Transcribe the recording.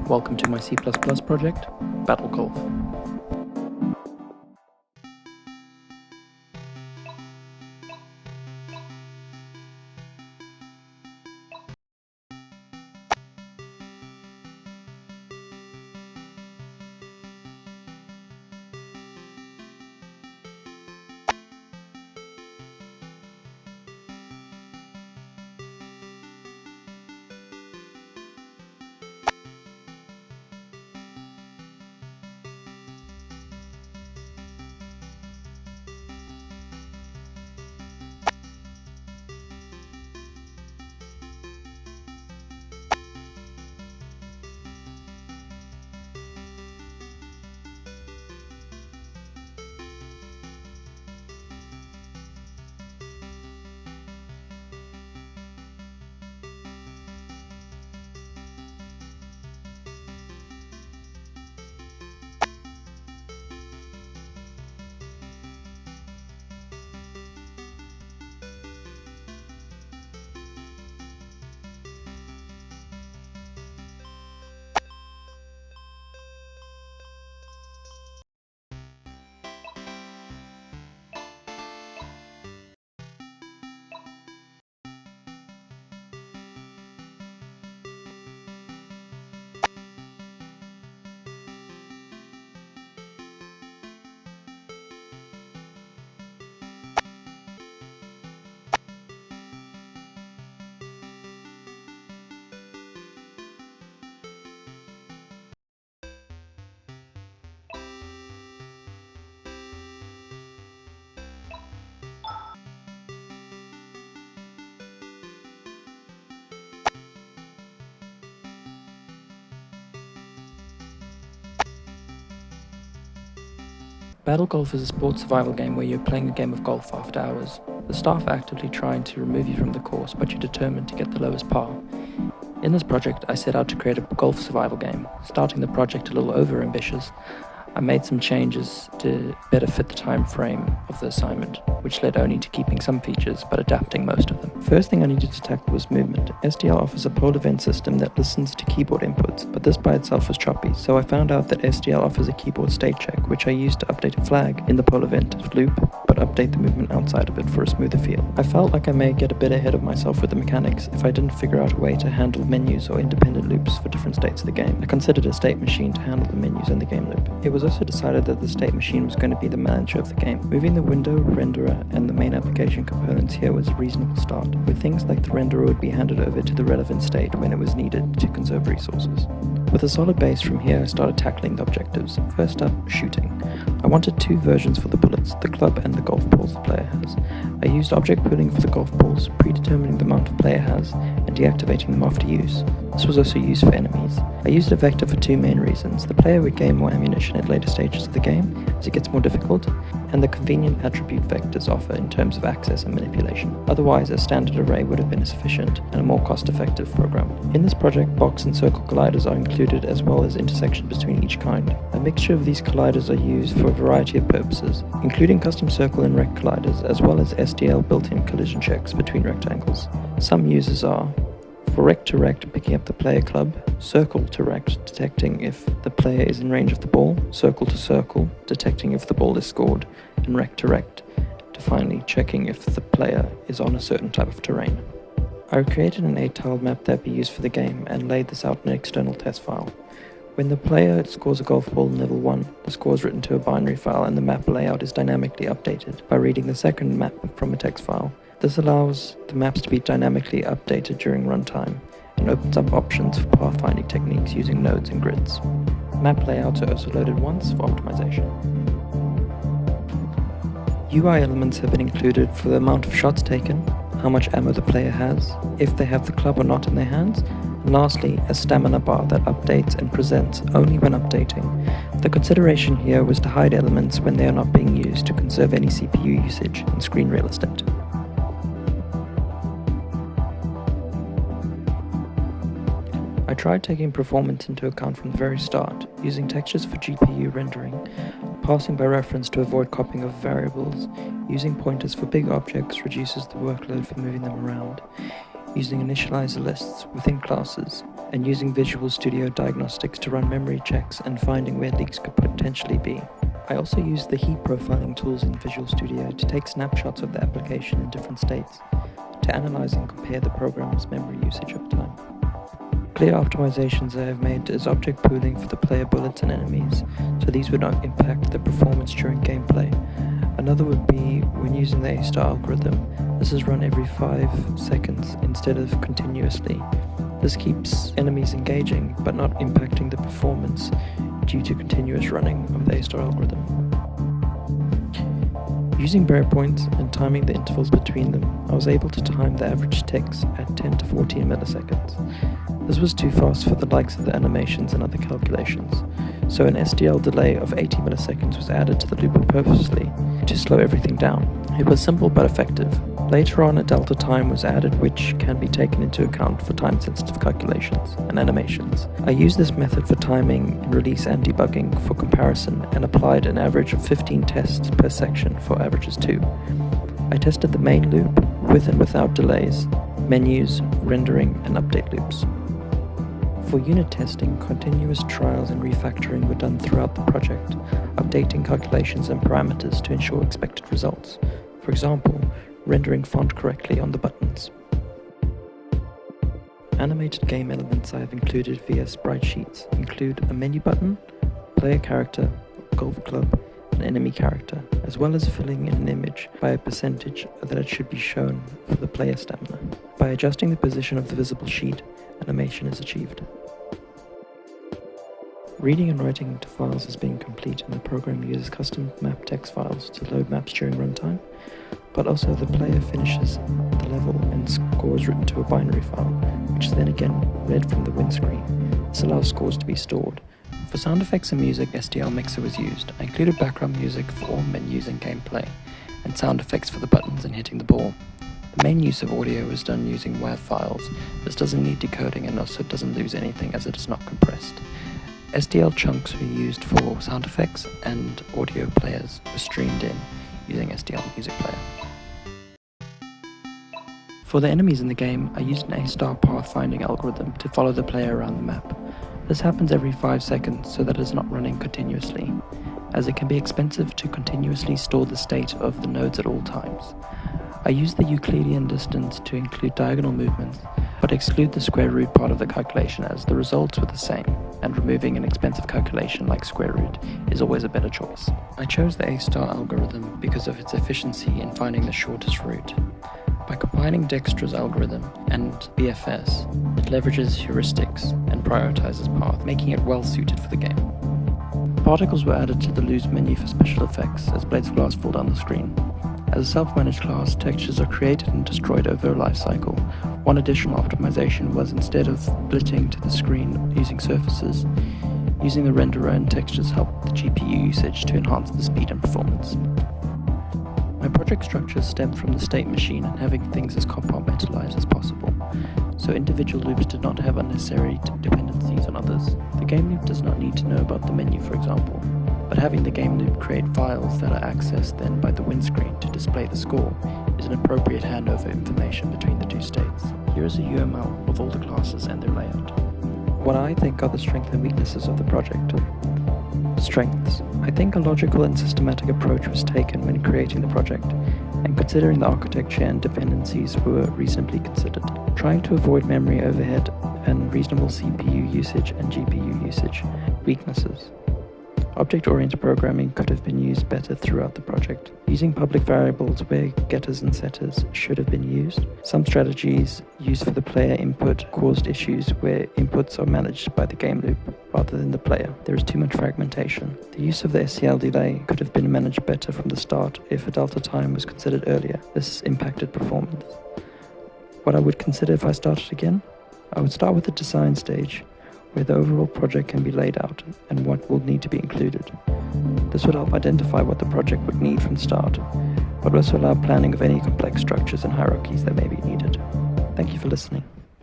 Welcome to my C++ project, Battle Golf. Battle Golf is a sports survival game where you're playing a game of golf after hours. The staff are actively trying to remove you from the course, but you're determined to get the lowest par. In this project, I set out to create a golf survival game. Starting the project a little over-ambitious, I made some changes to better fit the time frame of the assignment, which led only to keeping some features but adapting most of them. First thing I needed to tackle was movement. SDL offers a poll event system that listens to keyboard inputs, but this by itself was choppy, so I found out that SDL offers a keyboard state check, which I used to update a flag in the poll event loop, but update the movement outside of it for a smoother feel. I felt like I may get a bit ahead of myself with the mechanics if I didn't figure out a way to handle menus or independent loops for different states of the game. I considered a state machine to handle the menus and the game loop. It was also decided that the state machine was going to be the manager of the game. Moving the window, renderer, and the main application components here was a reasonable start, with things like the renderer would be handed over to the relevant state when it was needed to conserve resources. With a solid base from here, I started tackling the objectives. First up, shooting. I wanted two versions for the bullets, the club and the golf balls the player has. I used object pooling for the golf balls, predetermining the amount the player has, and deactivating them after use. This was also used for enemies. I used a vector for two main reasons. The player would gain more ammunition at later stages of the game, as it gets more difficult, and the convenient attribute vectors offer in terms of access and manipulation. Otherwise, a standard array would have been sufficient and a more cost-effective program. In this project, box and circle colliders are included as well as intersections between each kind. A mixture of these colliders are used for a variety of purposes, including custom circle and rect colliders, as well as SDL built-in collision checks between rectangles. Some uses are for rect to rect, picking up the player club, circle to rect, detecting if the player is in range of the ball, circle to circle, detecting if the ball is scored, and rect to rect, to finally checking if the player is on a certain type of terrain. I created an 8-tiled map that would be used for the game and laid this out in an external test file. When the player scores a golf ball in level 1, the score is written to a binary file and the map layout is dynamically updated by reading the second map from a text file. This allows the maps to be dynamically updated during runtime and opens up options for pathfinding techniques using nodes and grids. Map layouts are also loaded once for optimization. UI elements have been included for the amount of shots taken, how much ammo the player has, if they have the club or not in their hands, and lastly, a stamina bar that updates and presents only when updating. The consideration here was to hide elements when they are not being used to conserve any CPU usage and screen real estate. I tried taking performance into account from the very start, using textures for GPU rendering, passing by reference to avoid copying of variables, using pointers for big objects reduces the workload for moving them around, using initializer lists within classes, and using Visual Studio Diagnostics to run memory checks and finding where leaks could potentially be. I also used the heap profiling tools in Visual Studio to take snapshots of the application in different states, to analyze and compare the program's memory usage over time. Clear optimizations I have made is object pooling for the player bullets and enemies, so these would not impact the performance during gameplay. Another would be when using the A-star algorithm. This is run every 5 seconds instead of continuously. This keeps enemies engaging, but not impacting the performance due to continuous running of the A-star algorithm. Using breakpoints and timing the intervals between them, I was able to time the average ticks at 10 to 14 milliseconds. This was too fast for the likes of the animations and other calculations, so an SDL delay of 80 milliseconds was added to the loop purposely to slow everything down. It was simple but effective. Later on, a delta time was added which can be taken into account for time-sensitive calculations and animations. I used this method for timing in release and debugging for comparison and applied an average of 15 tests per section for averages 2. I tested the main loop with and without delays, menus, rendering, and update loops. For unit testing, continuous trials and refactoring were done throughout the project, updating calculations and parameters to ensure expected results. For example, rendering font correctly on the buttons. Animated game elements I have included via sprite sheets include a menu button, player character, golf club, and enemy character, as well as filling in an image by a percentage that it should be shown for the player stamina. By adjusting the position of the visible sheet, animation is achieved. Reading and writing into files is being complete, and the program uses custom map text files to load maps during runtime, but also the player finishes the level and scores written to a binary file, which is then again read from the windscreen. This allows scores to be stored. For sound effects and music, SDL Mixer was used. I included background music for all menus and gameplay, and sound effects for the buttons and hitting the ball. The main use of audio was done using WAV files. This doesn't need decoding and also doesn't lose anything as it is not compressed. SDL chunks were used for sound effects, and audio players were streamed in using SDL Music Player. For the enemies in the game, I used an A-star pathfinding algorithm to follow the player around the map. This happens every 5 seconds so that it is not running continuously, as it can be expensive to continuously store the state of the nodes at all times. I used the Euclidean distance to include diagonal movements, but exclude the square root part of the calculation as the results were the same, and removing an expensive calculation like square root is always a better choice. I chose the A-star algorithm because of its efficiency in finding the shortest route. By combining Dijkstra's algorithm and BFS, it leverages heuristics and prioritizes path, making it well suited for the game. Particles were added to the loose menu for special effects as blades of glass fall down the screen. As a self-managed class, textures are created and destroyed over a life cycle. One additional optimization was, instead of splitting to the screen using surfaces, using the renderer and textures helped the GPU usage to enhance the speed and performance. My project structure stemmed from the state machine and having things as compartmentalized as possible, so individual loops did not have unnecessary dependencies on others. The game loop does not need to know about the menu, for example, but having the game loop create files that are accessed then by the windscreen to display the score is an appropriate handover information between the two states. Here is a UML of all the classes and their layout. What I think are the strengths and weaknesses of the project. Strengths. I think a logical and systematic approach was taken when creating the project, and considering the architecture and dependencies were reasonably considered. Trying to avoid memory overhead and reasonable CPU usage and GPU usage. Weaknesses. Object-oriented programming could have been used better throughout the project. Using public variables where getters and setters should have been used. Some strategies used for the player input caused issues where inputs are managed by the game loop rather than the player. There is too much fragmentation. The use of the SCL delay could have been managed better from the start if a delta time was considered earlier. This impacted performance. What I would consider if I started again? I would start with the design stage, where the overall project can be laid out and what will need to be included. This would help identify what the project would need from the start, but also allow planning of any complex structures and hierarchies that may be needed. Thank you for listening.